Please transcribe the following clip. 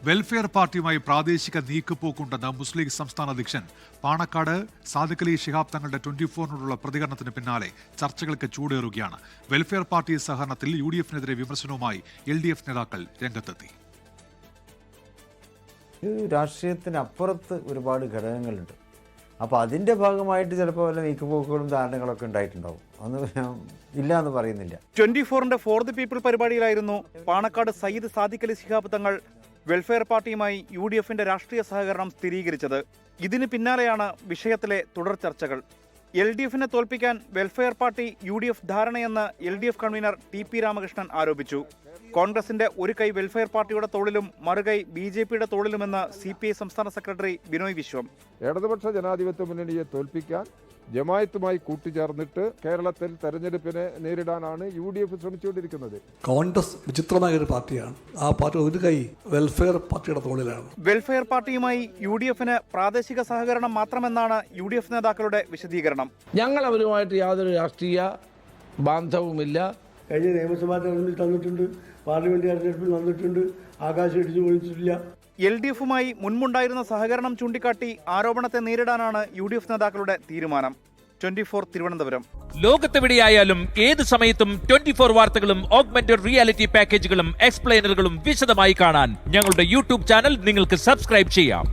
Welfare പാർട്ടിയുമായി പ്രാദേശിക നീക്കുപോക്കുണ്ടെന്ന് മുസ്ലിം league സംസ്ഥാന അധ്യക്ഷൻ പാണക്കാട് സാദിഖ് അലി ശിഹാബ് തങ്ങളുടെ 24-നോടുള്ള പ്രതികരണത്തിന് പിന്നാലെ ചർച്ചകൾക്ക് ചൂടേറുകയാണ്. വെൽഫെയർ പാർട്ടി സഹകരണത്തിൽ UDF-നെതിരെ വിമർശനവുമായി LDF നേതാക്കൾ രംഗത്തെത്തി. രാഷ്ട്രീയത്തിനപ്പുറത്ത് ഒരുപാട് ഘടകങ്ങളുണ്ട്. അപ്പോൾ അതിൻ്റെ ഭാഗമായിട്ട് ചിലപ്പോൾ വല്ല നീക്കുപോക്കുകളും ധാരണകളൊക്കെ ഉണ്ടായിട്ടുണ്ടാവും. അതൊന്നും ഇല്ല എന്ന് പറയുന്നില്ല. 24-ന്റെ ഫോർ ദി പീപ്പിൾ പരിപാടിയിലായിരുന്നു പാണക്കാട് സയ്യിദ് സാദിഖ് അലി ശിഹാബ് തങ്ങൾ വെൽഫെയർ പാർട്ടിയുമായി UDF-ന്റെ രാഷ്ട്രീയ സഹകരണം സ്ഥിരീകരിച്ചത്. ഇതിന് പിന്നാലെയാണ് വിഷയത്തിലെ തുടർ ചർച്ചകൾ. LDF-നെ തോൽപ്പിക്കാൻ welfare party UDF ധാരണയെന്ന് LDF convener TP Ramakrishnan ആരോപിച്ചു. കോൺഗ്രസിന്റെ ഒരു കൈ വെൽഫെയർ പാർട്ടിയുടെ തോളിലും മറുകൈ BJP-യുടെ തോളിലുമെന്ന് CPI സംസ്ഥാന സെക്രട്ടറി ബിനോയ് വിശ്വം. ഇടതുപക്ഷ ജനാധിപത്യ മുന്നണിയെ തോൽപ്പിക്കാൻ ജമായത്തുമായി കൂട്ടിച്ചേർന്നിട്ട് കേരളത്തിൽ തെരഞ്ഞെടുപ്പിനെ നേരിടാനാണ് UDF ശ്രമിച്ചുകൊണ്ടിരിക്കുന്നത്. കോൺഗ്രസ് വിചിത്രമായ ഒരു പാർട്ടിയാണ്. ആ പാർട്ടി ഒരു കൈ വെൽഫെയർ പാർട്ടിയുടെ തോളിലാണ്. വെൽഫെയർ പാർട്ടിയുമായി UDF-ന് പ്രാദേശിക സഹകരണം മാത്രമെന്നാണ് UDF നേതാക്കളുടെ വിശദീകരണം. ഞങ്ങൾ അവരുമായിട്ട് യാതൊരു രാഷ്ട്രീയ ബാന്ധവുമില്ല. കഴിഞ്ഞ നിയമസഭാ തെരഞ്ഞെടുപ്പിൽ തന്നിട്ടുണ്ട്, പാർലമെന്റ് തെരഞ്ഞെടുപ്പിൽ തന്നിട്ടുണ്ട്, ആകാശം ഇടിച്ചു പൊളിച്ചിട്ടില്ല. LDF-മായി മുൻപുണ്ടായിരുന്ന സഹകരണം ചൂണ്ടിക്കാട്ടി ആരോപണത്തെ നേരിടാനാണ് UDF നേതാക്കളുടെ തീരുമാനം. 24 തിരുവനന്തപുരം. ലോകത്തെവിടെയായാലും ഏത് സമയത്തും 24 വാർത്തകളും ഓഗ്മെന്റഡ് റിയാലിറ്റി പാക്കേജുകളും എക്സ്പ്ലെയിനറുകളും വിശദമായി കാണാൻ ഞങ്ങളുടെ YouTube ചാനൽ നിങ്ങൾക്ക് സബ്സ്ക്രൈബ് ചെയ്യാം.